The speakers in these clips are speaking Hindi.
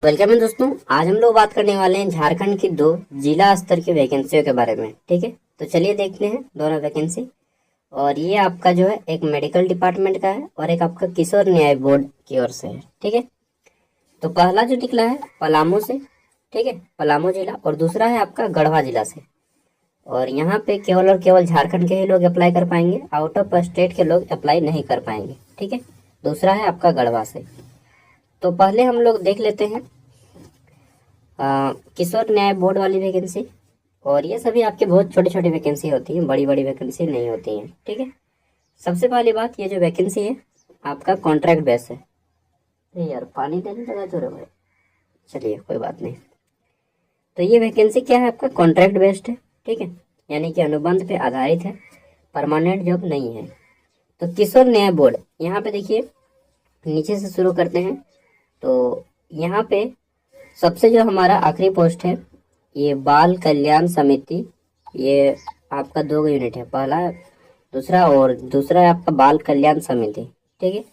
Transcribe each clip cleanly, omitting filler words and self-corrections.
वेलकम है दोस्तों। आज हम लोग बात करने वाले हैं झारखंड की 2 जिला स्तर की वैकेंसियों के बारे में। ठीक है, तो चलिए देखते हैं दोनों वैकेंसी। और ये आपका जो है एक मेडिकल डिपार्टमेंट का है और एक आपका किशोर न्याय बोर्ड की ओर से है। ठीक है, तो पहला जो निकला है पलामू से, ठीक है, पलामू जिला, और दूसरा है आपका गढ़वा जिला से। और यहाँ पे केवल और केवल झारखंड के ही लोग अप्लाई कर पाएंगे, आउट ऑफ स्टेट के लोग अप्लाई नहीं कर पाएंगे। ठीक है, दूसरा है आपका गढ़वा से। तो पहले हम लोग देख लेते हैं किशोर न्याय बोर्ड वाली वैकेंसी। और ये सभी आपके बहुत छोटी छोटी वैकेंसी होती हैं, बड़ी बड़ी वैकेंसी नहीं होती हैं। ठीक है, सबसे पहली बात, ये जो वैकेंसी है आपका कॉन्ट्रैक्ट बेस है। यार पानी देने लगा जो रे भाई, चलिए कोई बात नहीं। तो ये वैकेंसी क्या है, आपका कॉन्ट्रैक्ट बेस्ड है। ठीक है, यानी कि अनुबंध पे आधारित है, परमानेंट जॉब नहीं है। तो किशोर न्याय बोर्ड, यहाँ पे देखिए नीचे से शुरू करते हैं। तो यहाँ पे सबसे जो हमारा आखिरी पोस्ट है ये बाल कल्याण समिति, ये आपका 2 यूनिट है, पहला दूसरा, और दूसरा है आपका बाल कल्याण समिति। ठीक है,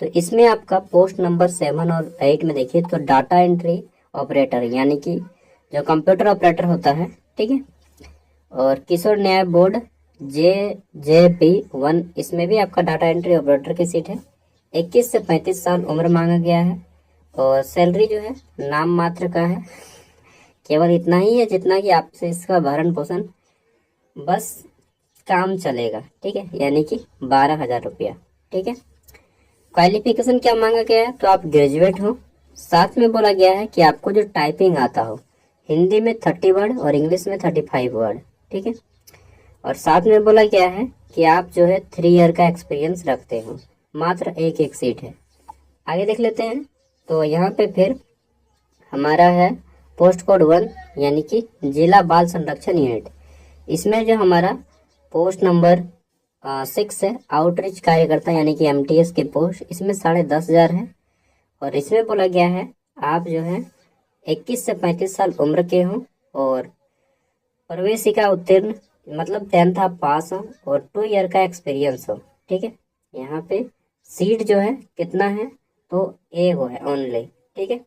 तो इसमें आपका पोस्ट नंबर 7 और 8 में देखिए तो डाटा एंट्री ऑपरेटर, यानी कि जो कंप्यूटर ऑपरेटर होता है। ठीक है, और किशोर न्याय बोर्ड JJP1, इसमें भी आपका डाटा एंट्री ऑपरेटर की सीट है। 21 से 35 साल उम्र मांगा गया है। और सैलरी जो है नाम मात्र का है, केवल इतना ही है जितना कि आपसे इसका भरण पोषण बस काम चलेगा। ठीक है, यानी कि 12,000 रुपया। ठीक है, क्वालिफिकेशन क्या मांगा गया है, तो आप ग्रेजुएट हो। साथ में बोला गया है कि आपको जो टाइपिंग आता हो, हिंदी में 30 वर्ड और इंग्लिश में 35 वर्ड। ठीक है, और साथ में बोला गया है कि आप जो है 3 ईयर का एक्सपीरियंस रखते हो। मात्र एक सीट है। आगे देख लेते हैं। तो यहाँ पे फिर हमारा है पोस्ट कोड 1, यानी कि जिला बाल संरक्षण यूनिट। इसमें जो हमारा पोस्ट नंबर 6 है, आउटरीच कार्यकर्ता, यानी कि MTS की पोस्ट, इसमें 10,500 है। और इसमें बोला गया है आप जो है 21 से 35 साल उम्र के हो और प्रवेशिका उत्तीर्ण, मतलब 10th आप पास हो और 2 ईयर का एक्सपीरियंस हो। ठीक है, यहाँ पे सीट जो है कितना है, तो एक है ओनली। ठीक है,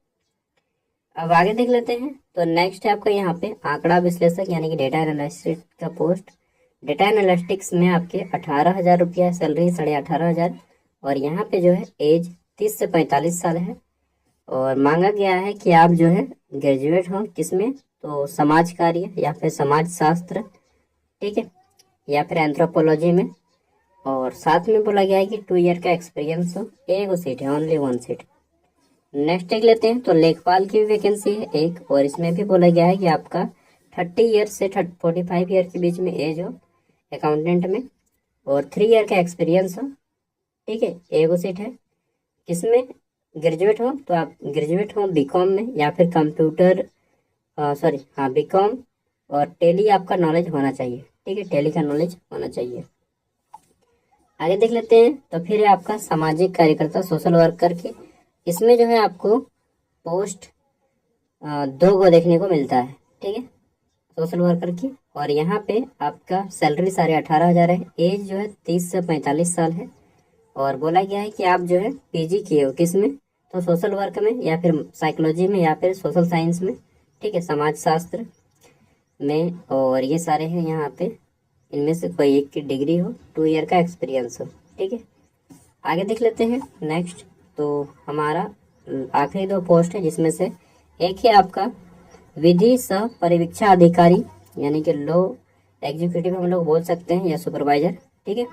अब आगे देख लेते हैं। तो नेक्स्ट है आपका यहाँ पे आंकड़ा विश्लेषक, यानी कि डेटा एनालिस्ट का पोस्ट। डेटा एनालिटिक्स में आपके 18,000 रुपया सैलरी, 18,500। और यहाँ पे जो है एज 30 से 45 साल है। और मांगा गया है कि आप जो है ग्रेजुएट हो, किसमें, तो समाज कार्य या फिर समाज शास्त्र, ठीक है, या फिर एंथ्रोपोलॉजी में। और साथ में बोला गया है कि 2 ईयर का एक्सपीरियंस हो। एक सीट है, ओनली 1 सीट। नेक्स्ट देख लेते हैं। तो लेखपाल की भी वैकेंसी है एक, और इसमें भी बोला गया है कि आपका 30 ईयर से 45 ईयर के बीच में एज हो अकाउंटेंट में, और 3 ईयर का एक्सपीरियंस हो। ठीक है, एक सीट है। किसमें ग्रेजुएट हो, तो आप ग्रेजुएट हो बीकॉम में या फिर कंप्यूटर, सॉरी हाँ बीकॉम, और टेली आपका नॉलेज होना चाहिए। ठीक है, टेली का नॉलेज होना चाहिए। आगे देख लेते हैं। तो फिर है आपका सामाजिक कार्यकर्ता, सोशल वर्कर की। इसमें जो है आपको पोस्ट 2 को देखने को मिलता है। ठीक है, सोशल वर्कर की। और यहाँ पे आपका सैलरी 18,500 है। एज जो है 30 से 45 साल है। और बोला गया है कि आप जो है PG किए हो, किस में, तो सोशल वर्क में या फिर साइकोलॉजी में या फिर सोशल साइंस में। ठीक है, समाज शास्त्र में। और ये सारे हैं यहाँ पे, इनमें से कोई एक की डिग्री हो, 2 ईयर का एक्सपीरियंस हो। ठीक है, आगे देख लेते हैं नेक्स्ट। तो हमारा आखिरी 2 पोस्ट है, जिसमें से एक है आपका विधि सह परिवीक्षा अधिकारी, यानी कि लो एग्जीक्यूटिव हम लोग बोल सकते हैं, या सुपरवाइजर। ठीक है,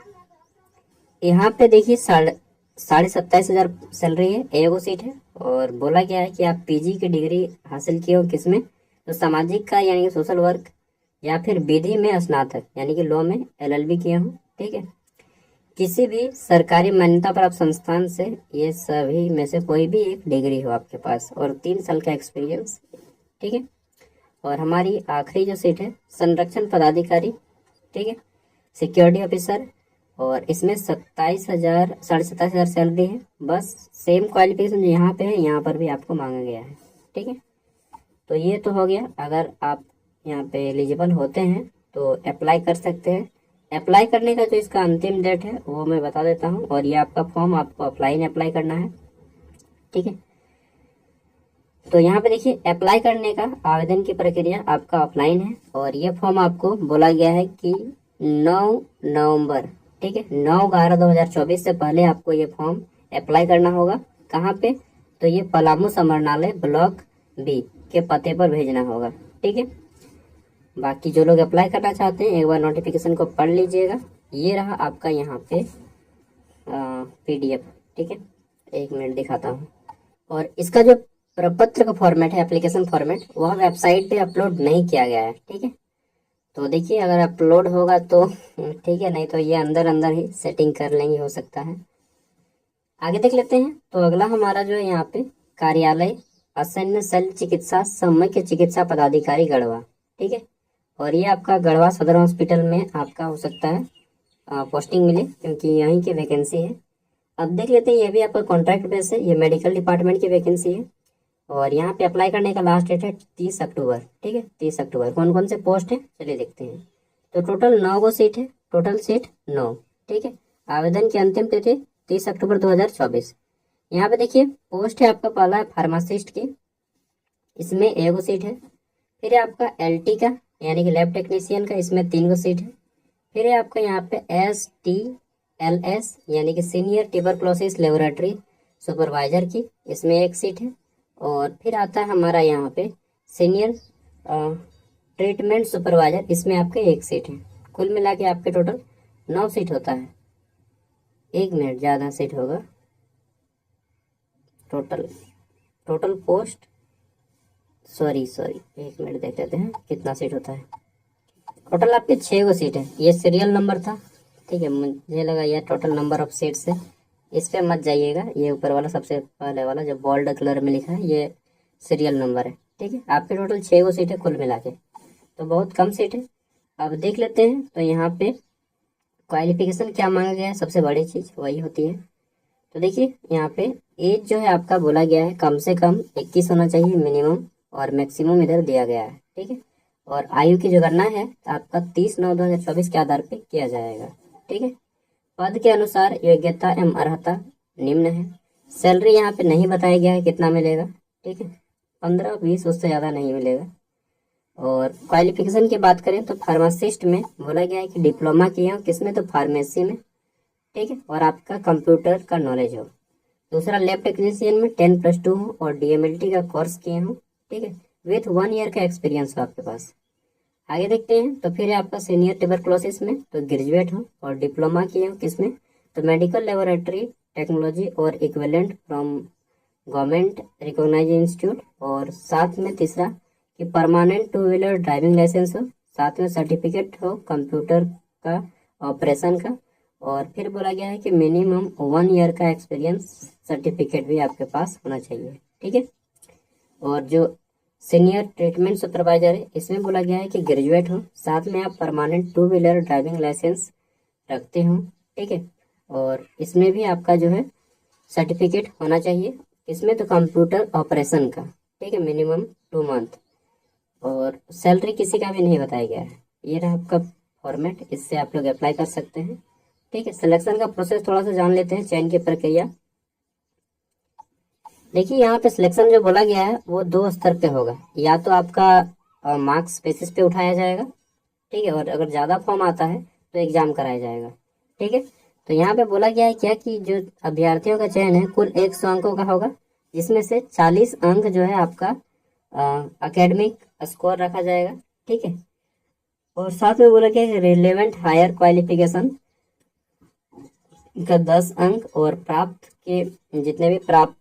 यहाँ पे देखिए 27,500 सैलरी है, एगो सीट है। और बोला गया है कि आप PG की डिग्री हासिल किए हो, किसमें, तो सामाजिक का यानी कि सोशल वर्क, या फिर विधि में स्नातक यानी कि लॉ में LLB किए हो। ठीक है, किसी भी सरकारी मान्यता प्राप्त संस्थान से ये सभी में से कोई भी एक डिग्री हो आपके पास, और 3 साल का एक्सपीरियंस। ठीक है, और हमारी आखिरी जो सीट है संरक्षण पदाधिकारी, ठीक है, सिक्योरिटी ऑफिसर। और इसमें 27,000 सैलरी है। बस सेम क्वालिफिकेशन जो यहाँ पे है, यहाँ पर भी आपको मांगा गया है। ठीक है, तो ये तो हो गया। अगर आप यहाँ पे एलिजिबल होते हैं तो अप्लाई कर सकते हैं। अप्लाई करने का जो इसका अंतिम डेट है वो मैं बता देता हूँ। और ये आपका फॉर्म आपको ऑफलाइन अप्लाई करना है। ठीक है, तो यहाँ पे देखिए अप्लाई करने का आवेदन की प्रक्रिया आपका ऑफलाइन है और ये फॉर्म आपको बोला गया है कि 9 नवंबर, ठीक है, 9/11/2024 से पहले आपको ये फॉर्म अप्लाई करना होगा। कहाँ पे? तो ये पलामू समरनालय ब्लॉक बी के पते पर भेजना होगा, ठीक है। बाकी जो लोग अप्लाई करना चाहते हैं एक बार नोटिफिकेशन को पढ़ लीजिएगा। ये रहा आपका यहाँ पे PDF, ठीक है। 1 मिनट दिखाता हूँ। और इसका जो प्रपत्र का फॉर्मेट है, एप्लीकेशन फॉर्मेट, वह वेबसाइट पे अपलोड नहीं किया गया है, ठीक है। तो देखिए अगर अपलोड होगा तो ठीक है, नहीं तो ये अंदर अंदर ही सेटिंग कर लेंगे, हो सकता है। आगे देख लेते हैं। तो अगला हमारा जो है यहाँ पे कार्यालय असैन्य शल्य चिकित्सा सम्यक चिकित्सा पदाधिकारी गढ़वा, ठीक है। और ये आपका गढ़वा सदर हॉस्पिटल में आपका हो सकता है पोस्टिंग मिले, क्योंकि यहीं की वैकेंसी है। अब देख लेते हैं, ये भी आपका कॉन्ट्रैक्ट बेस है, ये मेडिकल डिपार्टमेंट की वैकेंसी है। और यहाँ पे अप्लाई करने का लास्ट डेट है 30 अक्टूबर, ठीक है, 30 अक्टूबर। कौन कौन से पोस्ट है चलिए देखते हैं। तो टोटल 9 गो सीट है, टोटल सीट 9, ठीक है। आवेदन की अंतिम तिथि 30 अक्टूबर 2024। यहाँ पे देखिए पोस्ट है आपका, पहला है फार्मासिस्ट की, इसमें 1 गो सीट है। फिर है आपका LT का यानी कि लैब टेक्नीशियन का, इसमें 3 गो सीट है। फिर है आपका यहाँ पे STLS यानी कि सीनियर ट्यूबरक्लोसिस लेबोरेटरी सुपरवाइजर की, इसमें 1 सीट है। और फिर आता है हमारा यहाँ पे सीनियर ट्रीटमेंट सुपरवाइजर, इसमें आपके 1 सीट है। कुल मिला के आपके टोटल 9 सीट होता है। 1 मिनट, ज़्यादा सीट होगा। टोटल पोस्ट, सॉरी 1 मिनट देख लेते हैं कितना सीट होता है। टोटल आपके 6 गो सीट है। ये सीरियल नंबर था, ठीक है, मुझे लगा यह टोटल नंबर ऑफ सीट्स है। इस पे मत जाइएगा, ये ऊपर वाला सबसे पहले वाला जो बोल्ड कलर में लिखा है ये सीरियल नंबर है, ठीक है। आपके टोटल 6 गो सीट है कुल मिला के, तो बहुत कम सीट है। अब देख लेते हैं। तो यहाँ पे क्वालिफिकेशन क्या मांगा गया है, सबसे बड़ी चीज़ वही होती है। तो देखिए यहाँ पे एज जो है आपका बोला गया है कम से कम 21 होना चाहिए मिनिमम, और मैक्सिमम इधर दिया गया है, ठीक है। और आयु की जो गणना है आपका 30/9/2024 के आधार पे किया जाएगा, ठीक है। पद के अनुसार योग्यता एवं अर्हता निम्न है। सैलरी यहाँ पे नहीं बताया गया है कितना मिलेगा, ठीक है, 15-20, उससे ज़्यादा नहीं मिलेगा। और क्वालिफिकेशन की बात करें तो फार्मासिस्ट में बोला गया है कि डिप्लोमा किया हो, किसमें? तो फार्मेसी में, ठीक है, और आपका कंप्यूटर का नॉलेज हो। दूसरा लैब टेक्नीशियन में 10+2 हो और DMLT का कोर्स किए हो, ठीक है, विथ 1 ईयर का एक्सपीरियंस हो आपके पास। आगे देखते हैं। तो फिर आपका सीनियर ट्यूबरक्लोसिस में तो ग्रेजुएट हो और डिप्लोमा किए हो, किसमें? तो मेडिकल लेबोरेटरी टेक्नोलॉजी और equivalent from government recognised institute. और साथ में तीसरा कि परमानेंट 2 व्हीलर ड्राइविंग लाइसेंस हो, साथ में सर्टिफिकेट हो कंप्यूटर का ऑपरेशन का। और फिर बोला गया है कि मिनिमम 1 ईयर का एक्सपीरियंस सर्टिफिकेट भी आपके पास होना चाहिए, ठीक है। और जो सीनियर ट्रीटमेंट सुपरवाइजर है इसमें बोला गया है कि ग्रेजुएट हो, साथ में आप परमानेंट 2 व्हीलर ड्राइविंग लाइसेंस रखते हो, ठीक है। और इसमें भी आपका जो है सर्टिफिकेट होना चाहिए, इसमें तो कंप्यूटर ऑपरेशन का, ठीक है, मिनिमम 2 मंथ। और सैलरी किसी का भी नहीं बताया गया है। ये रहा आपका फॉर्मेट, इससे आप लोग अप्लाई कर सकते हैं, ठीक है। सिलेक्शन का प्रोसेस थोड़ा सा जान लेते हैं, चयन की प्रक्रिया। देखिए यहाँ पे सिलेक्शन जो बोला गया है वो 2 स्तर पे होगा, या तो आपका मार्क्स बेसिस पे उठाया जाएगा, ठीक है, और अगर ज़्यादा फॉर्म आता है तो एग्जाम कराया जाएगा, ठीक है। तो यहाँ पे बोला गया है क्या कि जो अभ्यर्थियों का चयन है कुल 100 अंकों का होगा, जिसमें से 40 अंक जो है आपका एकेडमिक स्कोर रखा जाएगा, ठीक है। और साथ में बोला गया है रिलेवेंट हायर क्वालिफिकेशन का 10 अंक, और प्राप्त के जितने भी प्राप्त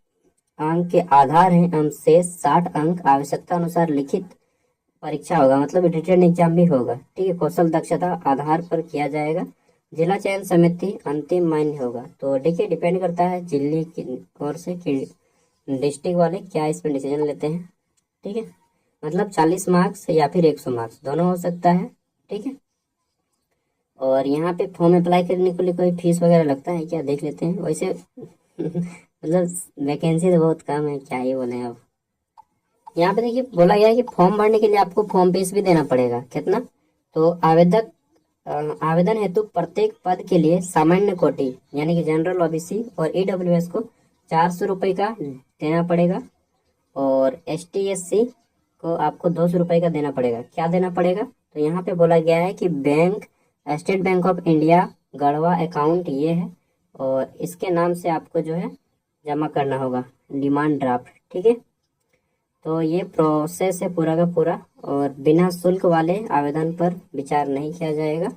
अंक के आधार हैं हम से 60 अंक आवश्यकता अनुसार लिखित परीक्षा होगा, मतलब रिटन एग्जाम भी होगा, ठीक है। कौशल दक्षता आधार पर किया जाएगा। जिला चयन समिति अंतिम मान्य होगा। तो देखिए डिपेंड करता है जिले की ओर से कि डिस्ट्रिक्ट वाले क्या इस पर डिसीजन लेते हैं, ठीक है। मतलब 40 मार्क्स या फिर 100 मार्क्स दोनों हो सकता है, ठीक है। और यहाँ पे फॉर्म अप्लाई करने के लिए कोई फीस वगैरह लगता है क्या, देख लेते हैं। वैसे मतलब वैकेंसी तो बहुत कम है, क्या ही बोले अब। यहाँ पे देखिए बोला गया है कि फॉर्म भरने के लिए आपको फॉर्म फीस भी देना पड़ेगा। कितना? तो आवेदन हेतु प्रत्येक पद के लिए सामान्य कोटि यानी कि जनरल OBC और EWS को 400 रुपये का देना पड़ेगा। और HTSC को आपको 200 रुपये का देना पड़ेगा। क्या देना पड़ेगा? तो यहाँ पे बोला गया है कि bank, state bank of India Garhwa account ये है, और इसके नाम से आपको जो है जमा करना होगा डिमांड ड्राफ्ट। ठीक है, तो ये प्रोसेस है पूरा का पूरा, और बिना शुल्क वाले आवेदन पर विचार नहीं किया जाएगा,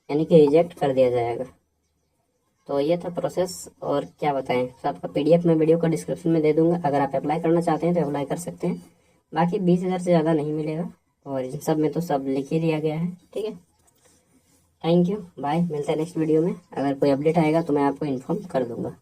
यानी कि रिजेक्ट कर दिया जाएगा। तो ये था प्रोसेस, और क्या बताएं, सबका PDF मैं वीडियो का डिस्क्रिप्शन में दे दूंगा। अगर आप अप्लाई करना चाहते हैं तो अप्लाई कर सकते हैं। बाकी 20,000 से ज़्यादा नहीं मिलेगा, और इन सब में तो सब लिख ही दिया गया है। ठीक है, थैंक यू, बाय, मिलते हैं नेक्स्ट वीडियो में। अगर कोई अपडेट आएगा तो मैं आपको इन्फॉर्म कर दूंगा।